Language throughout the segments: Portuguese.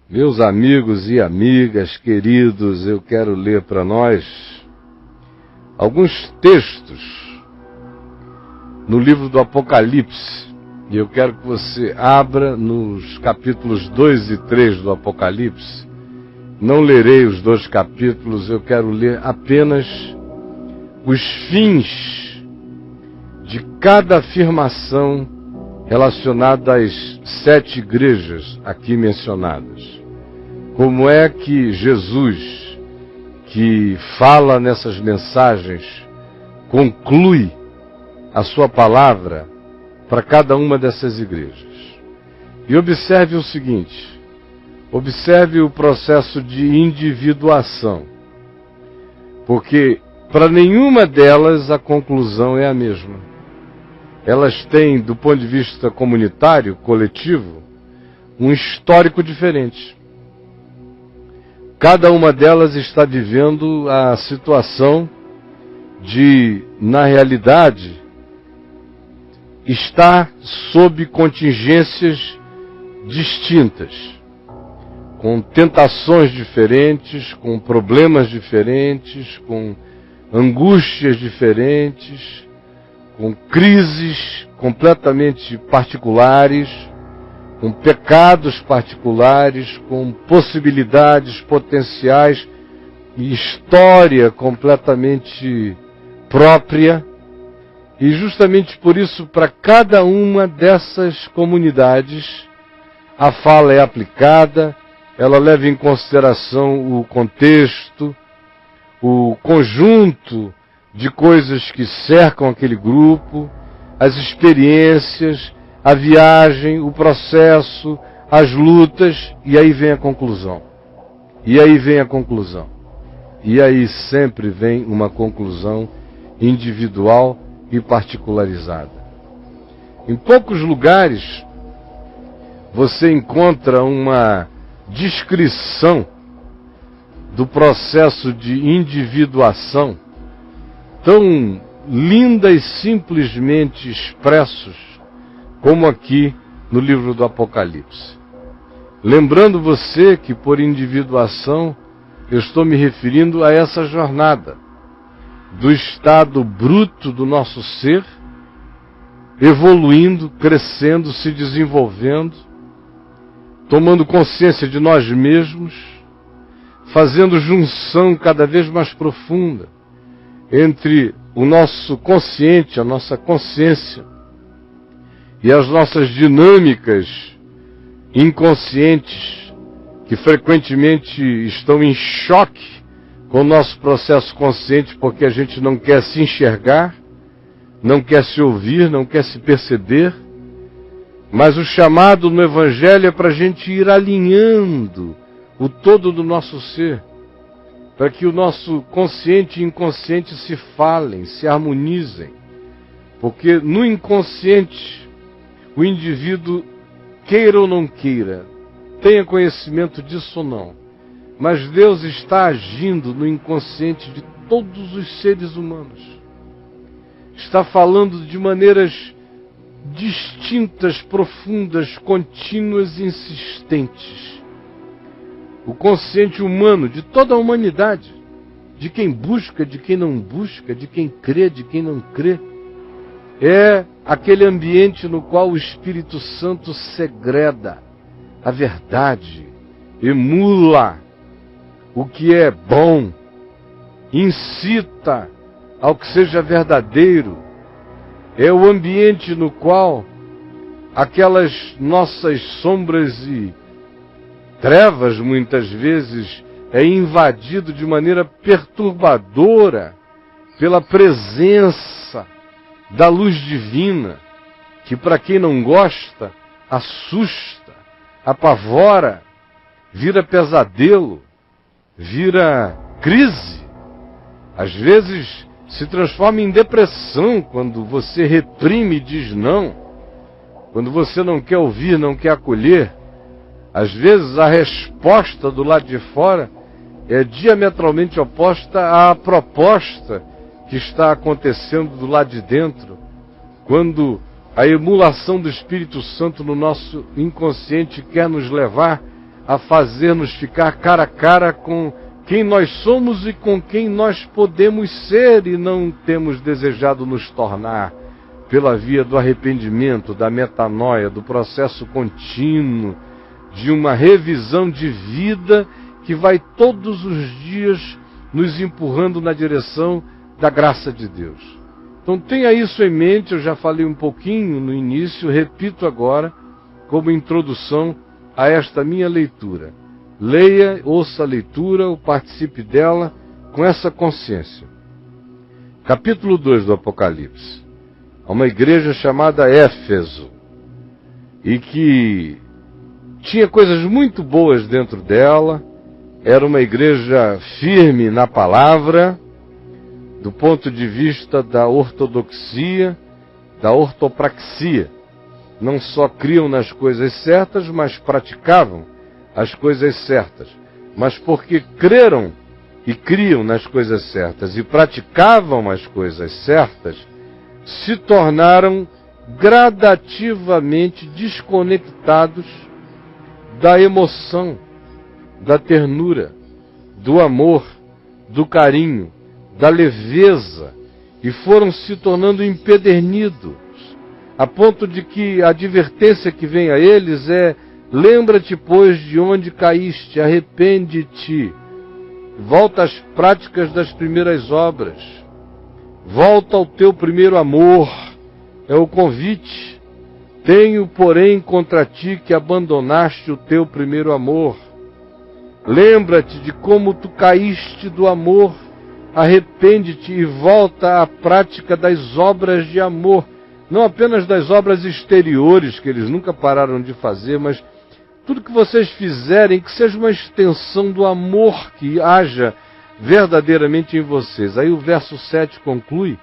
Meus amigos e amigas queridos, eu quero ler para nós alguns textos no livro do Apocalipse. E eu quero que você abra nos capítulos 2 e 3 do Apocalipse. Não lerei os 2 capítulos, eu quero ler apenas os fins de cada afirmação relacionada às 7 igrejas aqui mencionadas. Como é que Jesus, que fala nessas mensagens, conclui a sua palavra para cada uma dessas igrejas. E observe o seguinte, observe o processo de individuação, porque para nenhuma delas a conclusão é a mesma. Elas têm, do ponto de vista comunitário, coletivo, um histórico diferente. Cada uma delas está vivendo a situação de, na realidade, estar sob contingências distintas, com tentações diferentes, com problemas diferentes, com angústias diferentes, com crises completamente particulares, com pecados particulares, com possibilidades potenciais e história completamente própria. E justamente por isso, para cada uma dessas comunidades, a fala é aplicada, ela leva em consideração o contexto, o conjunto de coisas que cercam aquele grupo, as experiências, a viagem, o processo, as lutas, e aí vem a conclusão. E aí vem a conclusão. E aí sempre vem uma conclusão individual e particularizada. Em poucos lugares você encontra uma descrição do processo de individuação tão linda e simplesmente expressos como aqui no livro do Apocalipse. Lembrando você que por individuação eu estou me referindo a essa jornada do estado bruto do nosso ser, evoluindo, crescendo, se desenvolvendo, tomando consciência de nós mesmos, fazendo junção cada vez mais profunda entre o nosso consciente, a nossa consciência, e as nossas dinâmicas inconscientes, que frequentemente estão em choque com o nosso processo consciente, porque a gente não quer se enxergar, não quer se ouvir, não quer se perceber. Mas o chamado no Evangelho é para a gente ir alinhando o todo do nosso ser, para que o nosso consciente e inconsciente se falem, se harmonizem. Porque no inconsciente, o indivíduo, queira ou não queira, tenha conhecimento disso ou não, mas Deus está agindo no inconsciente de todos os seres humanos. Está falando de maneiras distintas, profundas, contínuas e insistentes. O consciente humano de toda a humanidade, de quem busca, de quem não busca, de quem crê, de quem não crê, é aquele ambiente no qual o Espírito Santo segreda a verdade, emula o que é bom, incita ao que seja verdadeiro. É o ambiente no qual aquelas nossas sombras e trevas, muitas vezes, é invadido de maneira perturbadora pela presença da luz divina, que para quem não gosta, assusta, apavora, vira pesadelo, vira crise. Às vezes se transforma em depressão quando você reprime e diz não, quando você não quer ouvir, não quer acolher. Às vezes a resposta do lado de fora é diametralmente oposta à proposta que está acontecendo do lado de dentro, quando a emulação do Espírito Santo no nosso inconsciente quer nos levar a fazer-nos ficar cara a cara com quem nós somos e com quem nós podemos ser e não temos desejado nos tornar pela via do arrependimento, da metanoia, do processo contínuo, de uma revisão de vida que vai todos os dias nos empurrando na direção da graça de Deus. Então tenha isso em mente, eu já falei um pouquinho no início, repito agora, como introdução a esta minha leitura. Leia, ouça a leitura, ou participe dela com essa consciência. Capítulo 2 do Apocalipse. Há uma igreja chamada Éfeso, e que tinha coisas muito boas dentro dela, era uma igreja firme na palavra, do ponto de vista da ortodoxia, da ortopraxia. Não só criam nas coisas certas, mas praticavam as coisas certas. Mas porque creram e criam nas coisas certas e praticavam as coisas certas, se tornaram gradativamente desconectados da emoção, da ternura, do amor, do carinho, da leveza, e foram se tornando empedernidos, a ponto de que a advertência que vem a eles é: lembra-te, pois, de onde caíste, arrepende-te, volta às práticas das primeiras obras, volta ao teu primeiro amor, é o convite. Tenho, porém, contra ti que abandonaste o teu primeiro amor. Lembra-te de como tu caíste do amor, arrepende-te e volta à prática das obras de amor, não apenas das obras exteriores que eles nunca pararam de fazer, mas tudo que vocês fizerem que seja uma extensão do amor que haja verdadeiramente em vocês. Aí o verso 7 conclui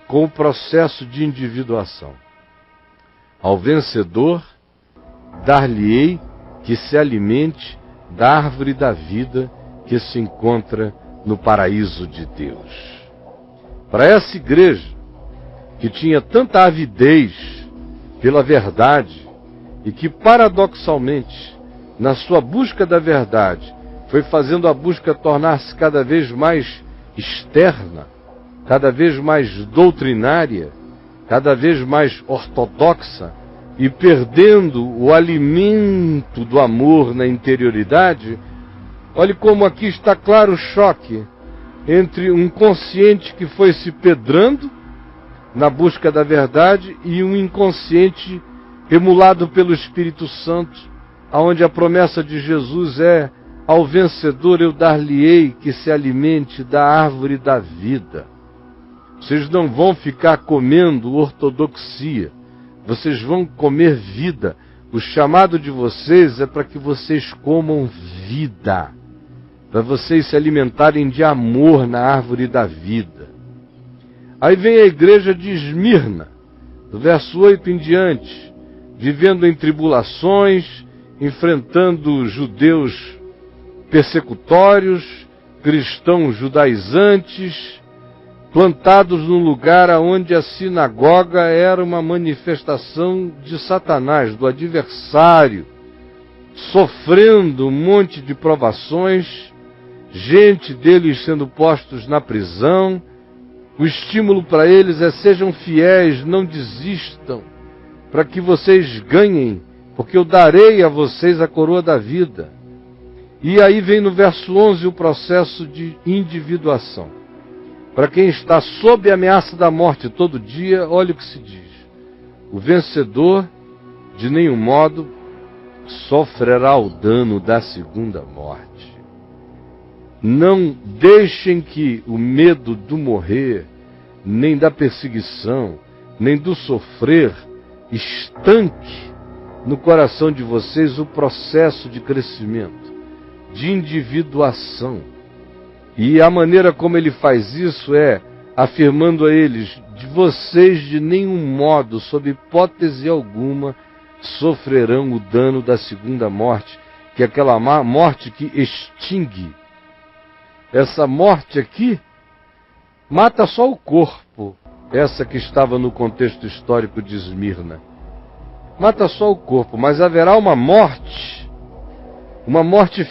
com o processo de individuação. Ao vencedor dar-lhe-ei que se alimente da árvore da vida que se encontra no paraíso de Deus. Para essa igreja, que tinha tanta avidez pela verdade, e que paradoxalmente, na sua busca da verdade, foi fazendo a busca tornar-se cada vez mais externa, cada vez mais doutrinária, cada vez mais ortodoxa, e perdendo o alimento do amor na interioridade. Olhe como aqui está claro o choque entre um consciente que foi se pedrando na busca da verdade e um inconsciente emulado pelo Espírito Santo, aonde a promessa de Jesus é: ao vencedor eu dar-lhe-ei que se alimente da árvore da vida. Vocês não vão ficar comendo ortodoxia, vocês vão comer vida. O chamado de vocês é para que vocês comam vida, para vocês se alimentarem de amor na árvore da vida. Aí vem a igreja de Esmirna, do verso 8 em diante, vivendo em tribulações, enfrentando judeus persecutórios, cristãos judaizantes, plantados num lugar onde a sinagoga era uma manifestação de Satanás, do adversário, sofrendo um monte de provações, gente deles sendo postos na prisão. O estímulo para eles é: sejam fiéis, não desistam, para que vocês ganhem, porque eu darei a vocês a coroa da vida. E aí vem no verso 11 o processo de individuação. Para quem está sob a ameaça da morte todo dia, olha o que se diz: o vencedor de nenhum modo sofrerá o dano da segunda morte. Não deixem que o medo do morrer, nem da perseguição, nem do sofrer, estanque no coração de vocês o processo de crescimento, de individuação. E a maneira como ele faz isso é afirmando a eles: de vocês de nenhum modo, sob hipótese alguma, sofrerão o dano da segunda morte, que é aquela morte que extingue essa morte aqui mata só o corpo, essa que estava no contexto histórico de Esmirna. Mata só o corpo, mas haverá uma morte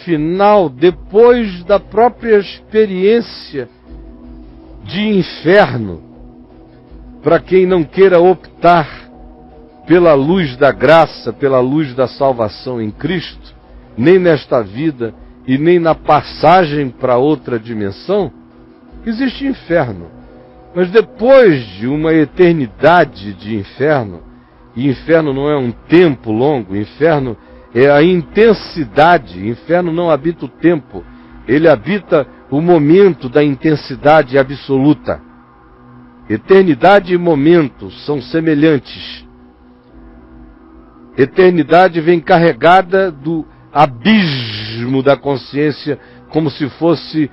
final depois da própria experiência de inferno, para quem não queira optar pela luz da graça, pela luz da salvação em Cristo, nem nesta vida e nem na passagem para outra dimensão. Existe inferno, mas depois de uma eternidade de inferno, e inferno não é um tempo longo, inferno é a intensidade, inferno não habita o tempo, ele habita o momento da intensidade absoluta. Eternidade e momento são semelhantes. Eternidade vem carregada do abismo da consciência, como se fosse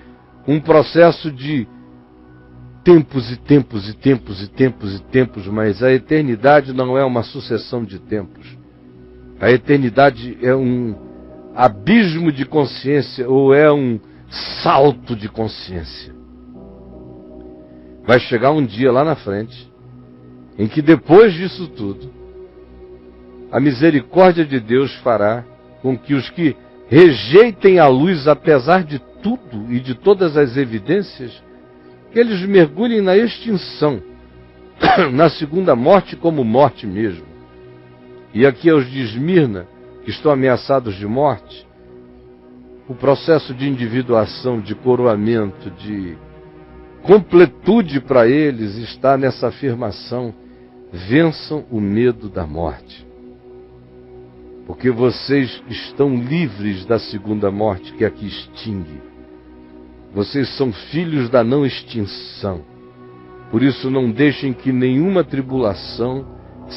um processo de tempos e tempos e tempos e tempos e tempos, mas a eternidade não é uma sucessão de tempos. A eternidade é um abismo de consciência, ou é um salto de consciência. Vai chegar um dia lá na frente, em que depois disso tudo, a misericórdia de Deus fará com que os que rejeitem a luz, apesar de tudo e de todas as evidências, que eles mergulhem na extinção, na segunda morte como morte mesmo. E aqui aos de Esmirna, que estão ameaçados de morte, o processo de individuação, de coroamento, de completude para eles está nessa afirmação: vençam o medo da morte. Porque vocês estão livres da segunda morte que aqui extingue. Vocês são filhos da não extinção. Por isso não deixem que nenhuma tribulação,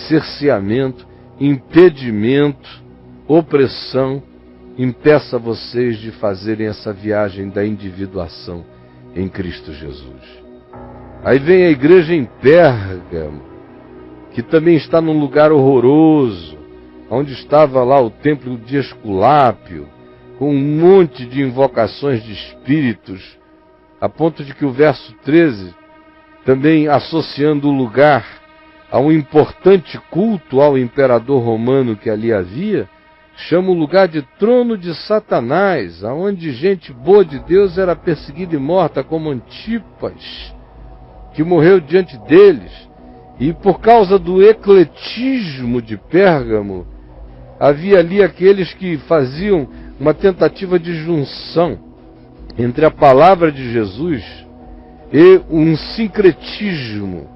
cerceamento, impedimento, opressão impeça vocês de fazerem essa viagem da individuação em Cristo Jesus. Aí vem a igreja em Pérgamo, que também está num lugar horroroso, onde estava lá o templo de Esculápio, com um monte de invocações de espíritos, a ponto de que o verso 13, também associando o lugar a um importante culto ao imperador romano que ali havia, chama o lugar de trono de Satanás, aonde gente boa de Deus era perseguida e morta, como Antipas, que morreu diante deles. E por causa do ecletismo de Pérgamo, havia ali aqueles que faziam uma tentativa de junção entre a palavra de Jesus e um sincretismo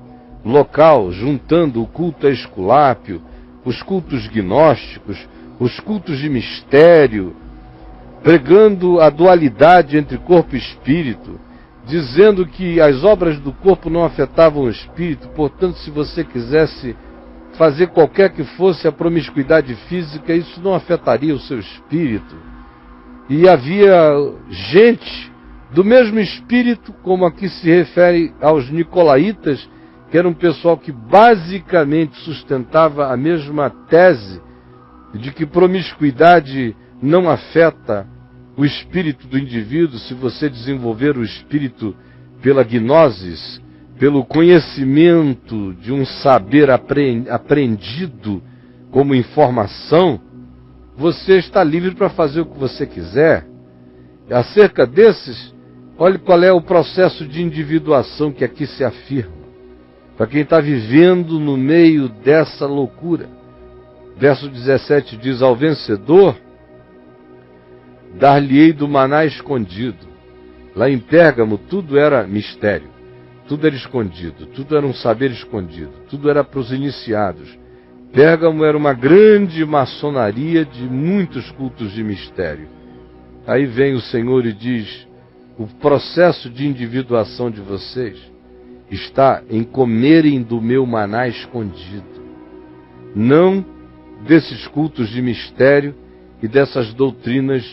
local, juntando o culto a Esculápio, os cultos gnósticos, os cultos de mistério, pregando a dualidade entre corpo e espírito, dizendo que as obras do corpo não afetavam o espírito, portanto, se você quisesse fazer qualquer que fosse a promiscuidade física, isso não afetaria o seu espírito. E havia gente do mesmo espírito, como aqui se refere aos nicolaítas, que era um pessoal que basicamente sustentava a mesma tese de que promiscuidade não afeta o espírito do indivíduo se você desenvolver o espírito pela gnosis, pelo conhecimento de um saber aprendido como informação, você está livre para fazer o que você quiser. Acerca desses, olhe qual é o processo de individuação que aqui se afirma, para quem está vivendo no meio dessa loucura. Verso 17 diz: ao vencedor dar-lhe-ei do maná escondido. Lá em Pérgamo tudo era mistério, tudo era escondido, tudo era um saber escondido, tudo era para os iniciados. Pérgamo era uma grande maçonaria de muitos cultos de mistério. Aí vem o Senhor e diz: o processo de individuação de vocês está em comerem do meu maná escondido, não desses cultos de mistério e dessas doutrinas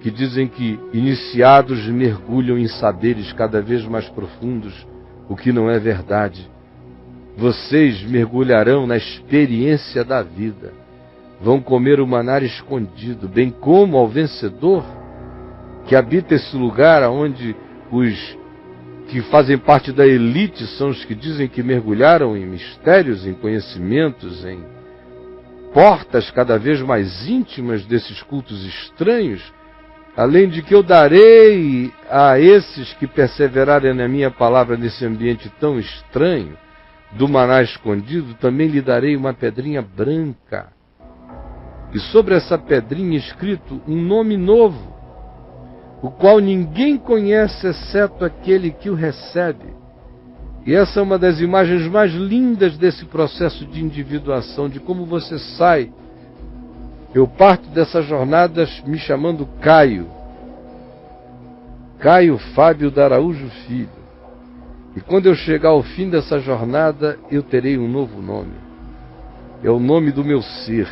que dizem que iniciados mergulham em saberes cada vez mais profundos, o que não é verdade. Vocês mergulharão na experiência da vida, vão comer o maná escondido, bem como ao vencedor, que habita esse lugar onde Os que fazem parte da elite são os que dizem que mergulharam em mistérios, em conhecimentos, em portas cada vez mais íntimas desses cultos estranhos, além de que eu darei a esses que perseverarem na minha palavra nesse ambiente tão estranho, do maná escondido, também lhe darei uma pedrinha branca, e sobre essa pedrinha escrito um nome novo, o qual ninguém conhece exceto aquele que o recebe. E essa é uma das imagens mais lindas desse processo de individuação, de como você sai. Eu parto dessa jornada me chamando Caio Fábio da Araújo Filho. E quando eu chegar ao fim dessa jornada, eu terei um novo nome. É o nome do meu ser,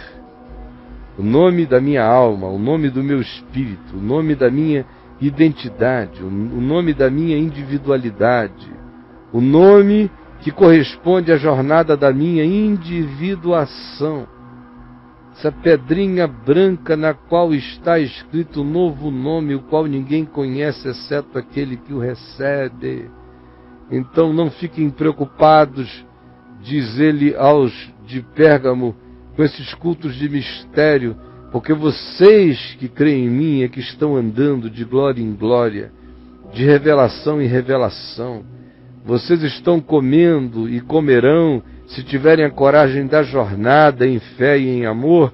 o nome da minha alma, o nome do meu espírito, o nome da minha identidade, o nome da minha individualidade, o nome que corresponde à jornada da minha individuação. Essa pedrinha branca na qual está escrito um novo nome, o qual ninguém conhece exceto aquele que o recebe. Então não fiquem preocupados, diz ele aos de Pérgamo, com esses cultos de mistério, porque vocês que creem em mim é que estão andando de glória em glória, de revelação em revelação. Vocês estão comendo e comerão, se tiverem a coragem da jornada em fé e em amor,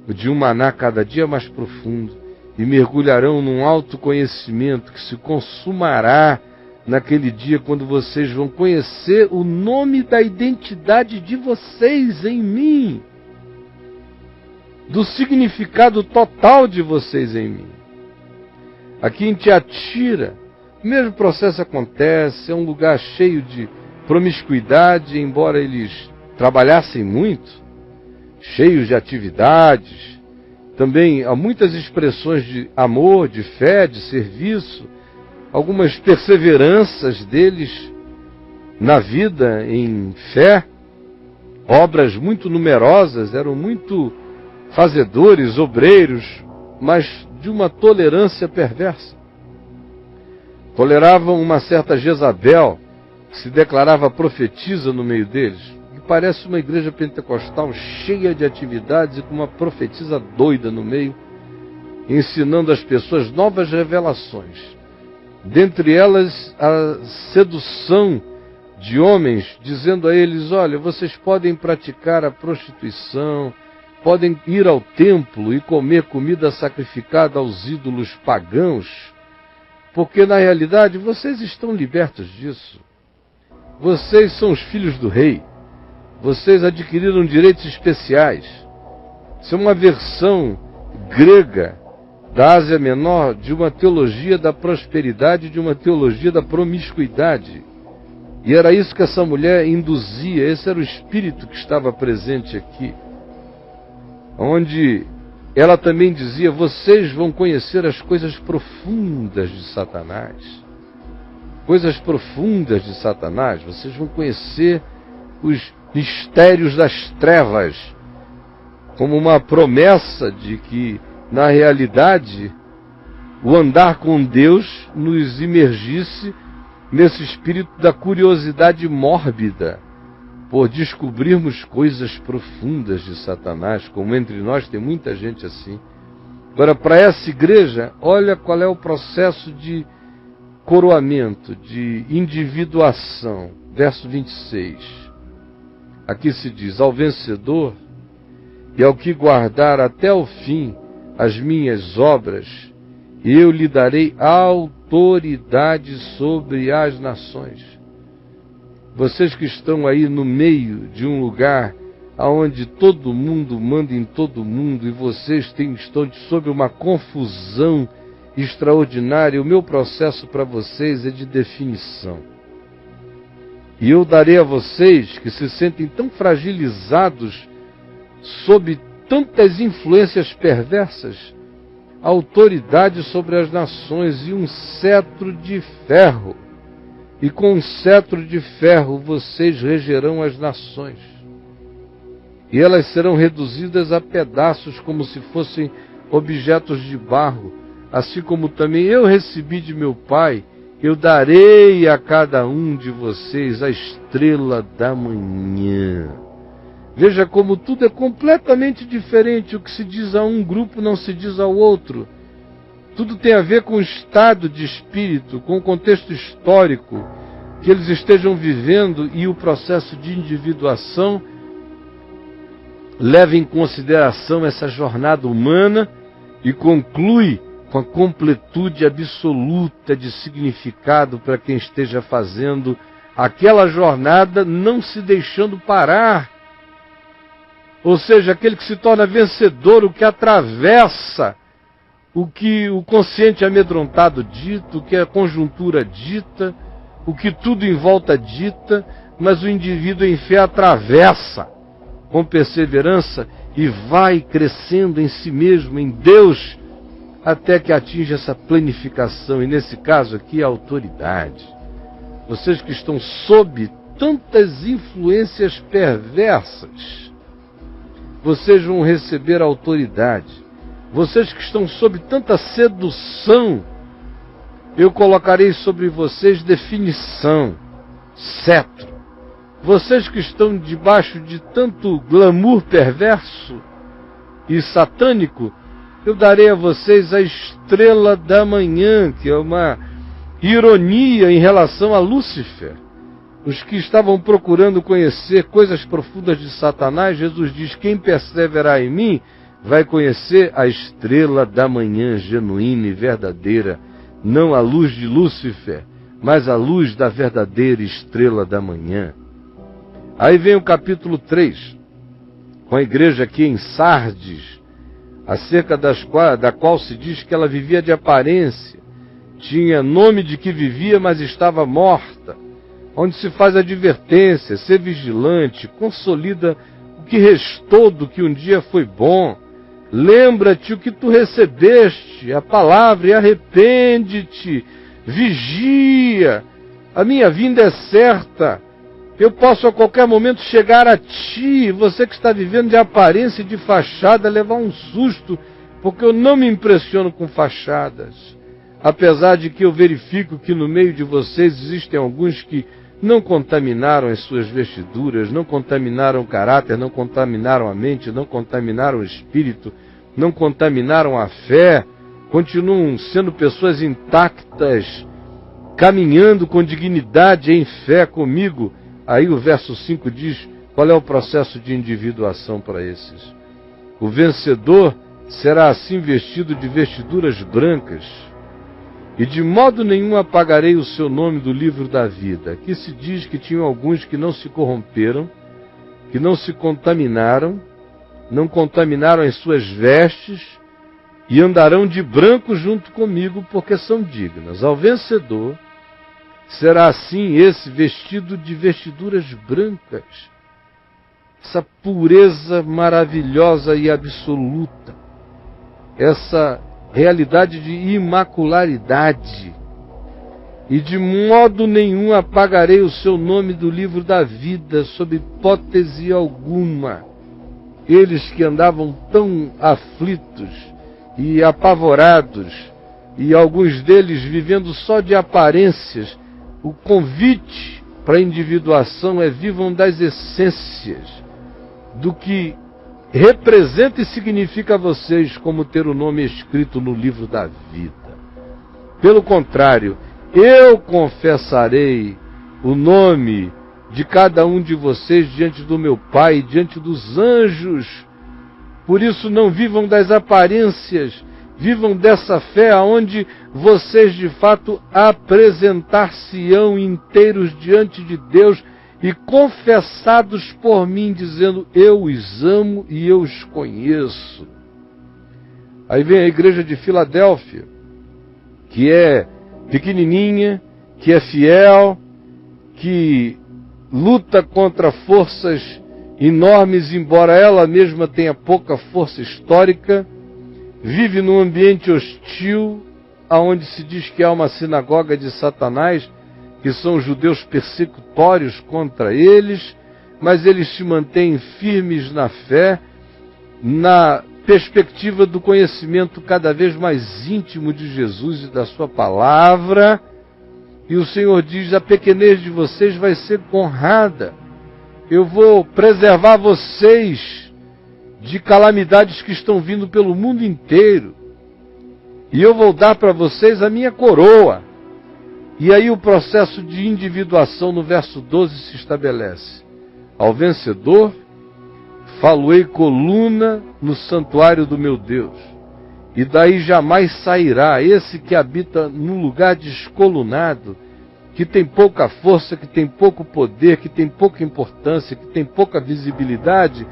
de um maná cada dia mais profundo, e mergulharão num autoconhecimento que se consumará naquele dia quando vocês vão conhecer o nome da identidade de vocês em mim, do significado total de vocês em mim. Aqui em Tiatira, o mesmo processo acontece, é um lugar cheio de promiscuidade, embora eles trabalhassem muito, cheios de atividades. Também há muitas expressões de amor, de fé, de serviço, algumas perseveranças deles na vida em fé, obras muito numerosas, eram muito fazedores, obreiros, mas de uma tolerância perversa. Toleravam uma certa Jezabel, que se declarava profetisa no meio deles, que parece uma igreja pentecostal cheia de atividades e com uma profetisa doida no meio, ensinando às pessoas novas revelações. Dentre elas, a sedução de homens, dizendo a eles: olha, vocês podem praticar a prostituição, podem ir ao templo e comer comida sacrificada aos ídolos pagãos, porque na realidade vocês estão libertos disso. Vocês são os filhos do rei. Vocês adquiriram direitos especiais. Isso é uma versão grega da Ásia Menor de uma teologia da prosperidade, de uma teologia da promiscuidade. E era isso que essa mulher induzia, esse era o espírito que estava presente aqui. Onde ela também dizia: vocês vão conhecer as coisas profundas de Satanás. Coisas profundas de Satanás, vocês vão conhecer os mistérios das trevas, como uma promessa de que, na realidade, o andar com Deus nos imergisse nesse espírito da curiosidade mórbida, por descobrirmos coisas profundas de Satanás, como entre nós tem muita gente assim. Agora, para essa igreja, olha qual é o processo de coroamento, de individuação. Verso 26. Aqui se diz: ao vencedor e ao que guardar até o fim as minhas obras, eu lhe darei autoridade sobre as nações. Vocês que estão aí no meio de um lugar onde todo mundo manda em todo mundo e vocês estão sob uma confusão extraordinária, o meu processo para vocês é de definição. E eu darei a vocês que se sentem tão fragilizados sob tantas influências perversas, autoridade sobre as nações e um cetro de ferro. E com um cetro de ferro vocês regerão as nações. E elas serão reduzidas a pedaços como se fossem objetos de barro, assim como também eu recebi de meu Pai eu darei a cada um de vocês a estrela da manhã. Veja como tudo é completamente diferente. O que se diz a um grupo não se diz ao outro. Tudo tem a ver com o estado de espírito, com o contexto histórico que eles estejam vivendo, e o processo de individuação leva em consideração essa jornada humana e conclui com a completude absoluta de significado para quem esteja fazendo aquela jornada, não se deixando parar. Ou seja, aquele que se torna vencedor, o que atravessa o que o consciente amedrontado dita, o que a conjuntura dita, o que tudo em volta dita, mas o indivíduo em fé atravessa com perseverança e vai crescendo em si mesmo, em Deus, até que atinja essa planificação, e nesse caso aqui a autoridade. Vocês que estão sob tantas influências perversas, vocês vão receber autoridade. Vocês que estão sob tanta sedução, eu colocarei sobre vocês definição, cetro. Vocês que estão debaixo de tanto glamour perverso e satânico, eu darei a vocês a estrela da manhã, que é uma ironia em relação a Lúcifer. Os que estavam procurando conhecer coisas profundas de Satanás, Jesus diz: quem perseverar em mim vai conhecer a estrela da manhã genuína e verdadeira, não a luz de Lúcifer, mas a luz da verdadeira estrela da manhã. Aí vem o capítulo 3, com a igreja aqui em Sardes, acerca da qual se diz que ela vivia de aparência, tinha nome de que vivia, mas estava morta, onde se faz advertência, ser vigilante, consolida o que restou do que um dia foi bom. Lembra-te o que tu recebeste, a palavra, e arrepende-te, vigia, a minha vinda é certa, eu posso a qualquer momento chegar a ti. Você que está vivendo de aparência e de fachada, levar um susto, porque eu não me impressiono com fachadas, apesar de que eu verifico que no meio de vocês existem alguns que não contaminaram as suas vestiduras, não contaminaram o caráter, não contaminaram a mente, não contaminaram o espírito, não contaminaram a fé, continuam sendo pessoas intactas, caminhando com dignidade em fé comigo. Aí o verso 5 diz qual é o processo de individuação para esses. O vencedor será assim vestido de vestiduras brancas, e de modo nenhum apagarei o seu nome do livro da vida. Aqui se diz que tinham alguns que não se corromperam, que não se contaminaram, não contaminaram as suas vestes, e andarão de branco junto comigo, porque são dignas. Ao vencedor será assim esse vestido de vestiduras brancas, essa pureza maravilhosa e absoluta, essa realidade de imacularidade, e de modo nenhum apagarei o seu nome do livro da vida, sob hipótese alguma. Eles que andavam tão aflitos e apavorados, e alguns deles vivendo só de aparências, o convite para a individuação é: vivam das essências, do que representa e significa a vocês como ter o nome escrito no livro da vida. Pelo contrário, eu confessarei o nome de cada um de vocês diante do meu Pai e diante dos anjos. Por isso não vivam das aparências, vivam dessa fé aonde vocês de fato apresentar-se-ão inteiros diante de Deus e confessados por mim, dizendo: eu os amo e eu os conheço. Aí vem a igreja de Filadélfia, que é pequenininha, que é fiel, que luta contra forças enormes, embora ela mesma tenha pouca força histórica, vive num ambiente hostil, aonde se diz que há uma sinagoga de Satanás, que são os judeus persecutórios contra eles, mas eles se mantêm firmes na fé, na perspectiva do conhecimento cada vez mais íntimo de Jesus e da sua palavra, E o Senhor diz: a pequenez de vocês vai ser honrada. Eu vou preservar vocês de calamidades que estão vindo pelo mundo inteiro. E eu vou dar para vocês a minha coroa. E aí o processo de individuação no verso 12 se estabelece. Ao vencedor, falo-ei coluna no santuário do meu Deus, e daí jamais sairá. Esse que habita num lugar descolunado, que tem pouca força, que tem pouco poder, que tem pouca importância, que tem pouca visibilidade,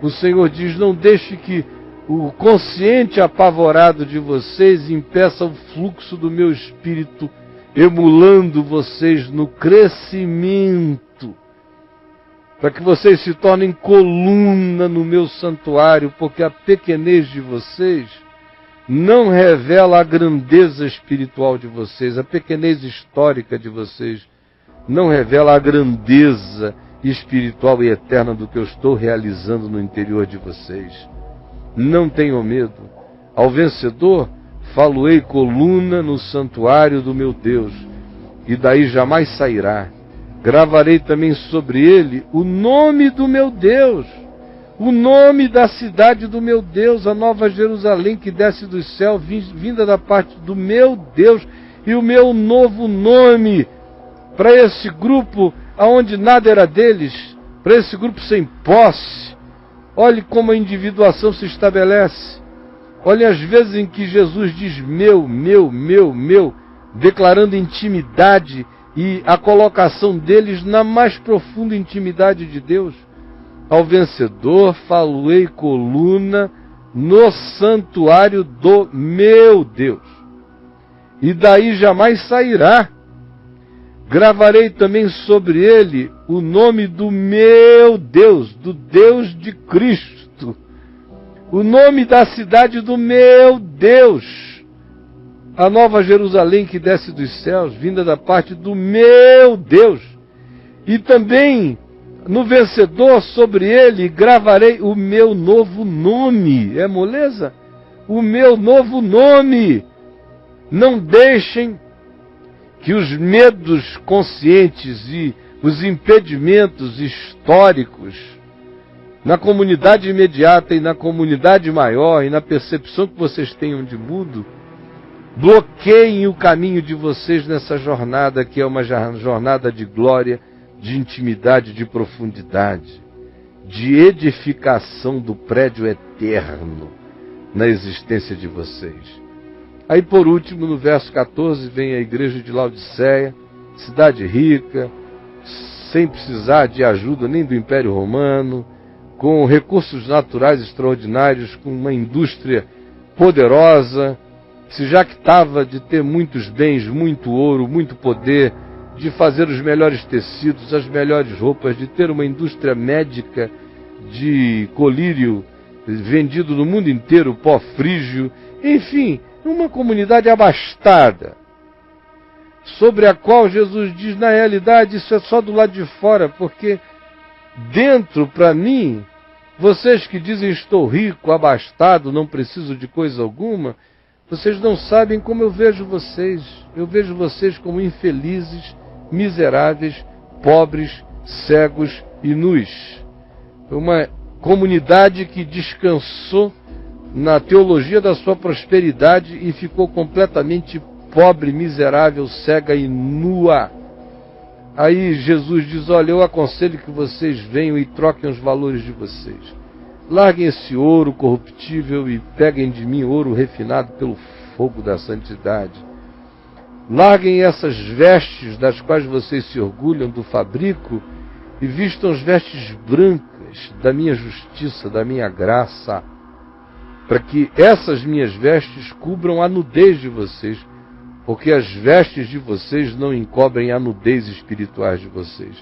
o Senhor diz: não deixe que o consciente apavorado de vocês impeça o fluxo do meu espírito, emulando vocês no crescimento, para que vocês se tornem coluna no meu santuário, porque a pequenez de vocês não revela a grandeza espiritual de vocês, a pequenez histórica de vocês não revela a grandeza espiritual e eterna do que eu estou realizando no interior de vocês. Não tenham medo. Ao vencedor, falo-ei coluna no santuário do meu Deus, e daí jamais sairá. Gravarei também sobre ele o nome do meu Deus, o nome da cidade do meu Deus, a nova Jerusalém que desce do céu, vinda da parte do meu Deus, e o meu novo nome para esse grupo aonde nada era deles, para esse grupo sem posse. Olhe como a individuação se estabelece. Olhe as vezes em que Jesus diz meu, declarando intimidade e a colocação deles na mais profunda intimidade de Deus. Ao vencedor, falo-ei coluna no santuário do meu Deus, e daí jamais sairá. Gravarei também sobre ele o nome do meu Deus, do Deus de Cristo, o nome da cidade do meu Deus, a nova Jerusalém que desce dos céus, vinda da parte do meu Deus. E também no vencedor, sobre ele, gravarei o meu novo nome. É moleza? O meu novo nome. Não deixem que os medos conscientes e os impedimentos históricos na comunidade imediata e na comunidade maior e na percepção que vocês tenham de mundo bloqueiem o caminho de vocês nessa jornada que é uma jornada de glória, de intimidade, de profundidade, de edificação do prédio eterno na existência de vocês. Aí por último, no verso 14, vem a igreja de Laodiceia, cidade rica, sem precisar de ajuda nem do Império Romano, com recursos naturais extraordinários, com uma indústria poderosa, se jactava de ter muitos bens, muito ouro, muito poder, de fazer os melhores tecidos, as melhores roupas, de ter uma indústria médica de colírio vendido no mundo inteiro, pó frígio, enfim, uma comunidade abastada, sobre a qual Jesus diz, na realidade, isso é só do lado de fora, porque dentro, para mim, vocês que dizem estou rico, abastado, não preciso de coisa alguma, vocês não sabem como eu vejo vocês. Eu vejo vocês como infelizes, miseráveis, pobres, cegos e nus. Uma comunidade que descansou na teologia da sua prosperidade e ficou completamente pobre, miserável, cega e nua. Aí Jesus diz, olha, eu aconselho que vocês venham e troquem os valores de vocês. Larguem esse ouro corruptível e peguem de mim ouro refinado pelo fogo da santidade. Larguem essas vestes das quais vocês se orgulham do fabrico e vistam as vestes brancas da minha justiça, da minha graça, para que essas minhas vestes cubram a nudez de vocês, porque as vestes de vocês não encobrem a nudez espiritual de vocês.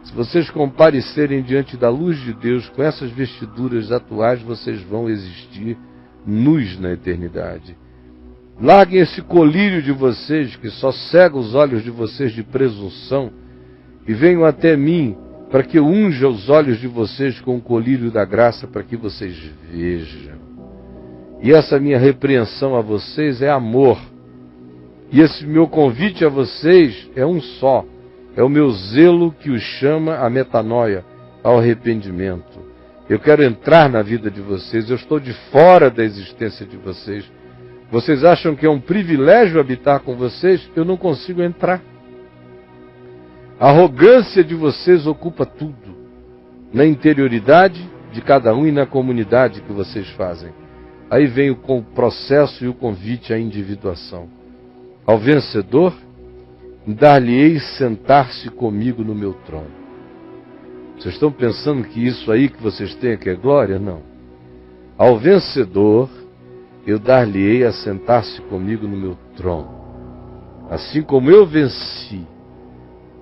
Se vocês comparecerem diante da luz de Deus com essas vestiduras atuais, vocês vão existir nus na eternidade. Larguem esse colírio de vocês, que só cega os olhos de vocês de presunção, e venham até mim, para que eu unja os olhos de vocês com o colírio da graça, para que vocês vejam. E essa minha repreensão a vocês é amor. E esse meu convite a vocês é um só. É o meu zelo que os chama à metanoia, ao arrependimento. Eu quero entrar na vida de vocês, eu estou de fora da existência de vocês. Vocês acham que é um privilégio habitar com vocês? Eu não consigo entrar. A arrogância de vocês ocupa tudo, na interioridade de cada um e na comunidade que vocês fazem. Aí vem o processo e o convite à individuação. Ao vencedor, dar-lhe-ei sentar-se comigo no meu trono. Vocês estão pensando que isso aí que vocês têm aqui é glória? Não. Ao vencedor, eu dar-lhe-ei a sentar-se comigo no meu trono. Assim como eu venci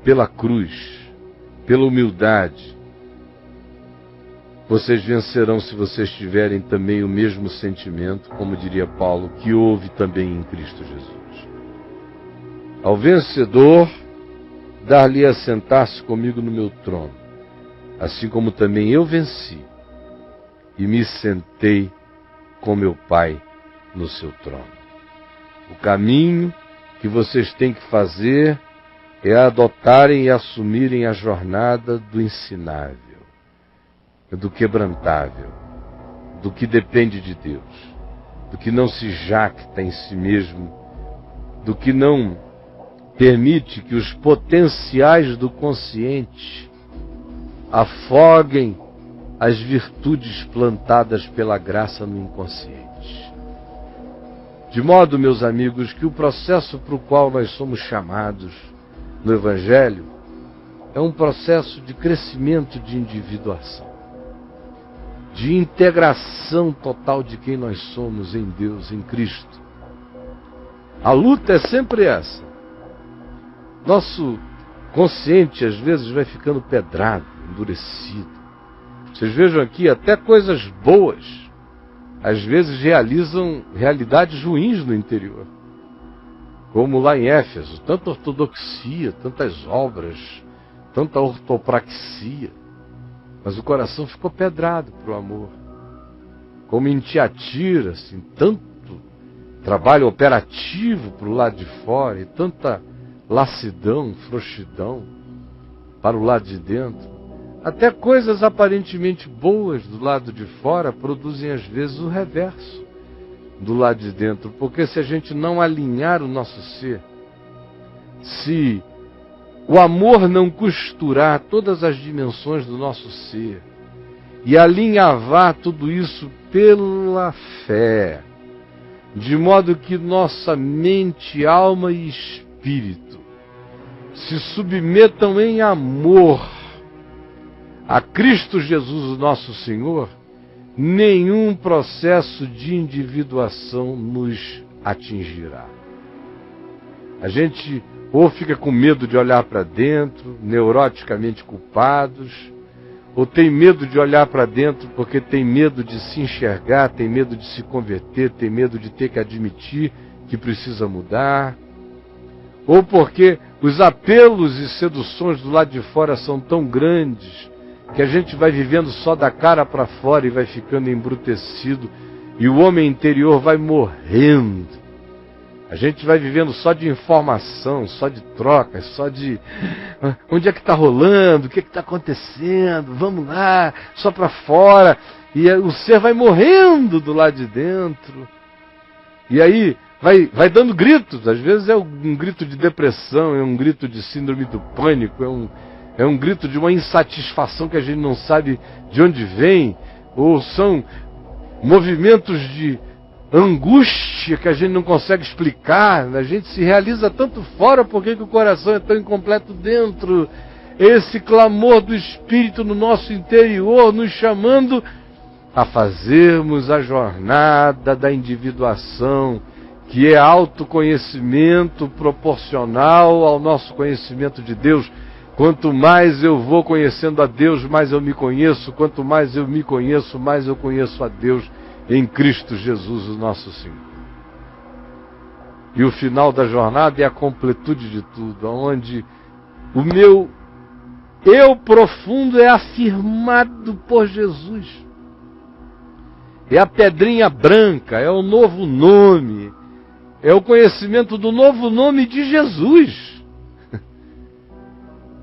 pela cruz, pela humildade, vocês vencerão se vocês tiverem também o mesmo sentimento, como diria Paulo, que houve também em Cristo Jesus. Ao vencedor, dar-lhe a sentar-se comigo no meu trono, assim como também eu venci e me sentei com meu Pai no seu trono. O caminho que vocês têm que fazer é adotarem e assumirem a jornada do ensinável, do quebrantável, do que depende de Deus, do que não se jacta em si mesmo, do que não permite que os potenciais do consciente afoguem as virtudes plantadas pela graça no inconsciente. De modo, meus amigos, que o processo para o qual nós somos chamados no Evangelho é um processo de crescimento de individuação, de integração total de quem nós somos em Deus, em Cristo. A luta é sempre essa. Nosso consciente, às vezes, vai ficando pedrado, endurecido. Vocês vejam aqui, até coisas boas, às vezes realizam realidades ruins no interior. Como lá em Éfeso, tanta ortodoxia, tantas obras, tanta ortopraxia. Mas o coração ficou pedrado para o amor. Como em Tiatira, assim, tanto trabalho operativo para o lado de fora e tanta lassidão, frouxidão para o lado de dentro. Até coisas aparentemente boas do lado de fora produzem às vezes o reverso do lado de dentro, porque se a gente não alinhar o nosso ser, se o amor não costurar todas as dimensões do nosso ser e alinhavar tudo isso pela fé, de modo que nossa mente, alma e espírito se submetam em amor a Cristo Jesus, o nosso Senhor, nenhum processo de individuação nos atingirá. A gente ou fica com medo de olhar para dentro, neuroticamente culpados, ou tem medo de olhar para dentro porque tem medo de se enxergar, tem medo de se converter, tem medo de ter que admitir que precisa mudar, ou porque os apelos e seduções do lado de fora são tão grandes que a gente vai vivendo só da cara para fora e vai ficando embrutecido, e o homem interior vai morrendo. A gente vai vivendo só de informação, só de trocas, só de onde é que está rolando, o que está acontecendo, vamos lá, só para fora, e o ser vai morrendo do lado de dentro. E aí vai dando gritos, às vezes é um grito de depressão, é um grito de síndrome do pânico, é um grito de uma insatisfação que a gente não sabe de onde vem, ou são movimentos de angústia que a gente não consegue explicar. A gente se realiza tanto fora, por que o coração é tão incompleto dentro? Esse clamor do Espírito no nosso interior, nos chamando a fazermos a jornada da individuação, que é autoconhecimento proporcional ao nosso conhecimento de Deus. Quanto mais eu vou conhecendo a Deus, mais eu me conheço. Quanto mais eu me conheço, mais eu conheço a Deus em Cristo Jesus, o nosso Senhor. E o final da jornada é a completude de tudo, onde o meu eu profundo é afirmado por Jesus. É a pedrinha branca, é o novo nome, é o conhecimento do novo nome de Jesus.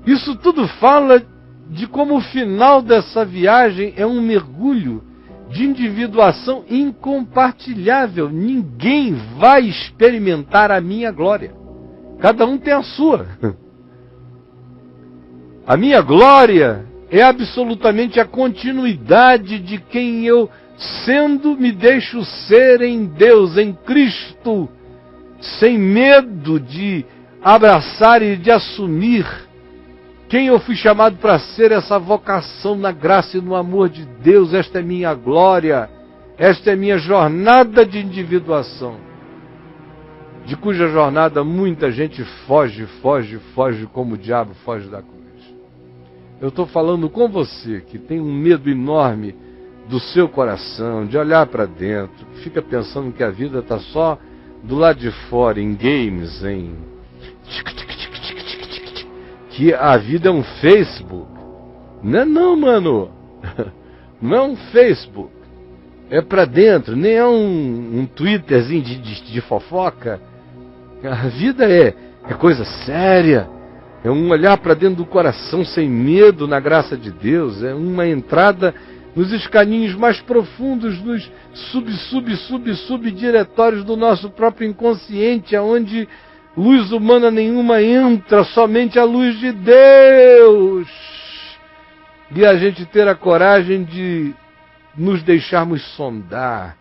Isso tudo fala de como o final dessa viagem é um mergulho de individuação incompartilhável. Ninguém vai experimentar a minha glória. Cada um tem a sua. A minha glória é absolutamente a continuidade de quem eu, sendo, me deixo ser em Deus, em Cristo, sem medo de abraçar e de assumir quem eu fui chamado para ser, essa vocação na graça e no amor de Deus. Esta é minha glória, esta é minha jornada de individuação, de cuja jornada muita gente foge como o diabo foge da cruz. Eu estou falando com você que tem um medo enorme do seu coração, de olhar para dentro, que fica pensando que a vida está só do lado de fora, em games, em... que a vida é um Facebook. Não é não, mano. Não é um Facebook. É para dentro, nem é um Twitterzinho de fofoca. A vida é coisa séria. É um olhar para dentro do coração sem medo na graça de Deus. É uma entrada nos escaninhos mais profundos, nos subdiretórios do nosso próprio inconsciente, aonde luz humana nenhuma entra, somente a luz de Deus. E a gente ter a coragem de nos deixarmos sondar,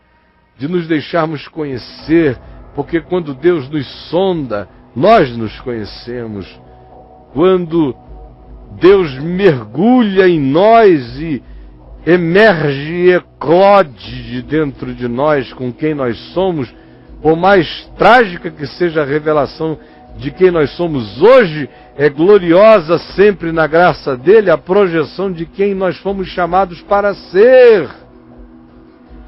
de nos deixarmos conhecer, porque quando Deus nos sonda, nós nos conhecemos. Quando Deus mergulha em nós e emerge e eclode de dentro de nós com quem nós somos, por mais trágica que seja a revelação de quem nós somos hoje, é gloriosa sempre na graça dele a projeção de quem nós fomos chamados para ser.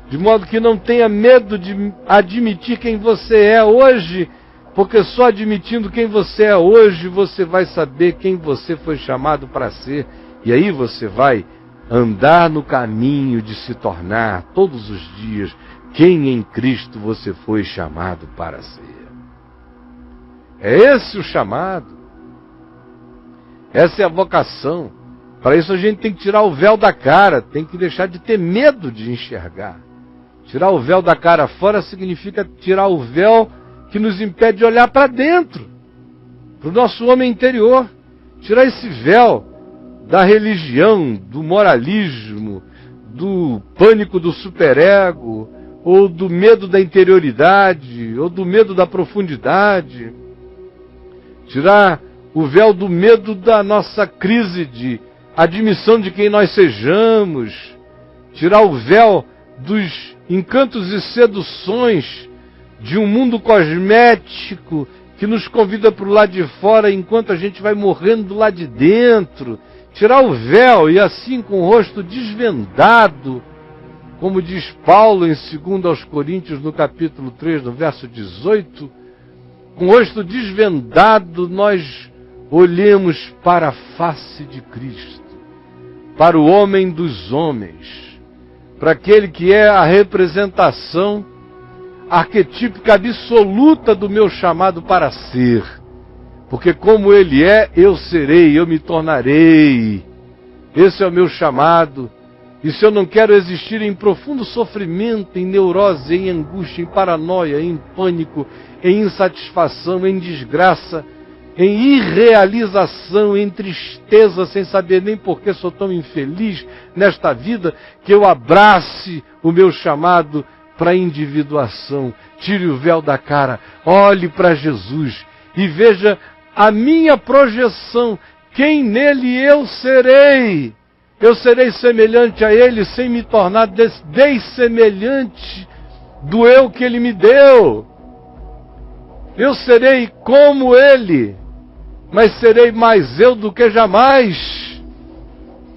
De modo que não tenha medo de admitir quem você é hoje, porque só admitindo quem você é hoje, você vai saber quem você foi chamado para ser. E aí você vai andar no caminho de se tornar, todos os dias, quem em Cristo você foi chamado para ser. É esse o chamado. Essa é a vocação. Para isso a gente tem que tirar o véu da cara, tem que deixar de ter medo de enxergar. Tirar o véu da cara fora significa tirar o véu que nos impede de olhar para dentro, para o nosso homem interior. Tirar esse véu da religião, do moralismo, do pânico do superego, ou do medo da interioridade, ou do medo da profundidade. Tirar o véu do medo da nossa crise de admissão de quem nós sejamos. Tirar o véu dos encantos e seduções de um mundo cosmético que nos convida para o lado de fora enquanto a gente vai morrendo do lado de dentro. Tirar o véu e assim com o rosto desvendado, como diz Paulo em 2 aos Coríntios, no capítulo 3, no verso 18, com o rosto desvendado nós olhemos para a face de Cristo, para o homem dos homens, para aquele que é a representação arquetípica absoluta do meu chamado para ser. Porque como ele é, eu serei, eu me tornarei. Esse é o meu chamado. E se eu não quero existir em profundo sofrimento, em neurose, em angústia, em paranoia, em pânico, em insatisfação, em desgraça, em irrealização, em tristeza, sem saber nem por que sou tão infeliz nesta vida, que eu abrace o meu chamado para a individuação. Tire o véu da cara, olhe para Jesus e veja a minha projeção, quem nele eu serei. Eu serei semelhante a ele sem me tornar dessemelhante do eu que ele me deu. Eu serei como ele, mas serei mais eu do que jamais.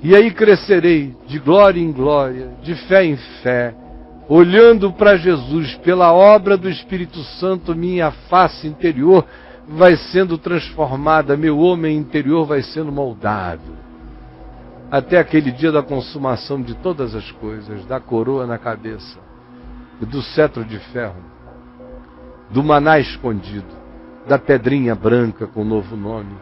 E aí crescerei de glória em glória, de fé em fé, olhando para Jesus, pela obra do Espírito Santo, minha face interior vai sendo transformada, meu homem interior vai sendo moldado. Até aquele dia da consumação de todas as coisas, da coroa na cabeça, e do cetro de ferro, do maná escondido, da pedrinha branca com novo nome,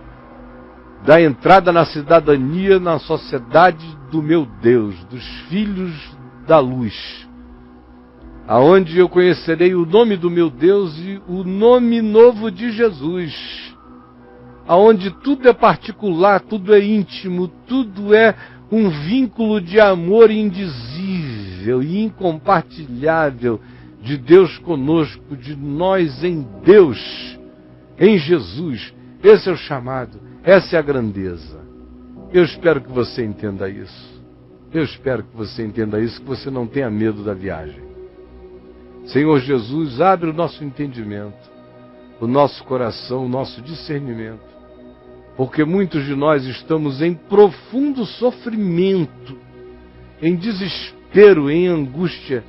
da entrada na cidadania, na sociedade do meu Deus, dos filhos da luz, aonde eu conhecerei o nome do meu Deus e o nome novo de Jesus, aonde tudo é particular, tudo é íntimo, tudo é um vínculo de amor indizível e incompartilhável de Deus conosco, de nós em Deus, em Jesus. Esse é o chamado, essa é a grandeza. Eu espero que você entenda isso. Eu espero que você entenda isso, que você não tenha medo da viagem. Senhor Jesus, abre o nosso entendimento, o nosso coração, o nosso discernimento, porque muitos de nós estamos em profundo sofrimento, em desespero, em angústia,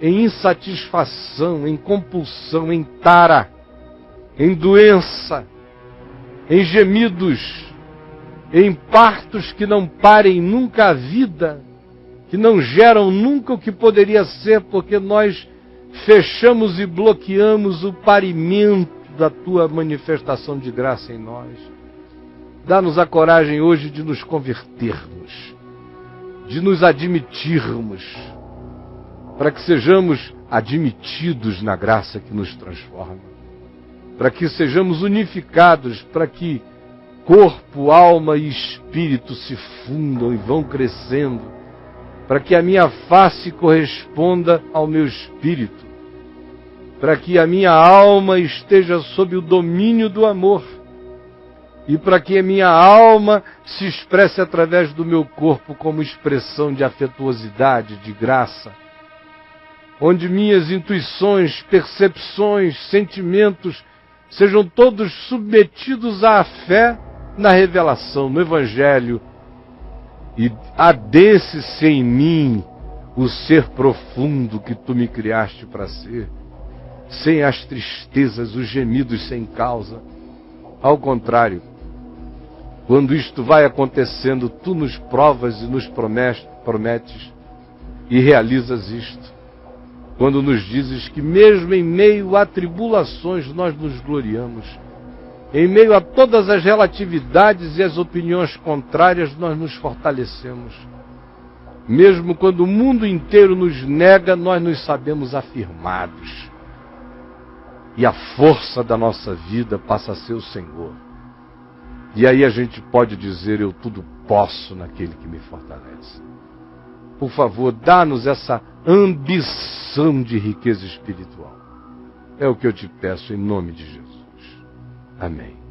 em insatisfação, em compulsão, em tara, em doença, em gemidos, em partos que não parem nunca a vida, que não geram nunca o que poderia ser, porque nós fechamos e bloqueamos o parimento da Tua manifestação de graça em nós. Dá-nos a coragem hoje de nos convertermos, de nos admitirmos, para que sejamos admitidos na graça que nos transforma, para que sejamos unificados, para que corpo, alma e espírito se fundam e vão crescendo, para que a minha face corresponda ao meu espírito, para que a minha alma esteja sob o domínio do amor, e para que a minha alma se expresse através do meu corpo como expressão de afetuosidade, de graça, onde minhas intuições, percepções, sentimentos sejam todos submetidos à fé na revelação, no Evangelho, e adense-se em mim o ser profundo que Tu me criaste para ser, sem as tristezas, os gemidos sem causa. Ao contrário, quando isto vai acontecendo, Tu nos provas e nos prometes e realizas isto. Quando nos dizes que mesmo em meio a tribulações nós nos gloriamos, em meio a todas as relatividades e as opiniões contrárias nós nos fortalecemos. Mesmo quando o mundo inteiro nos nega, nós nos sabemos afirmados. E a força da nossa vida passa a ser o Senhor. E aí a gente pode dizer, eu tudo posso naquele que me fortalece. Por favor, dá-nos essa ambição de riqueza espiritual. É o que eu te peço em nome de Jesus. Amém.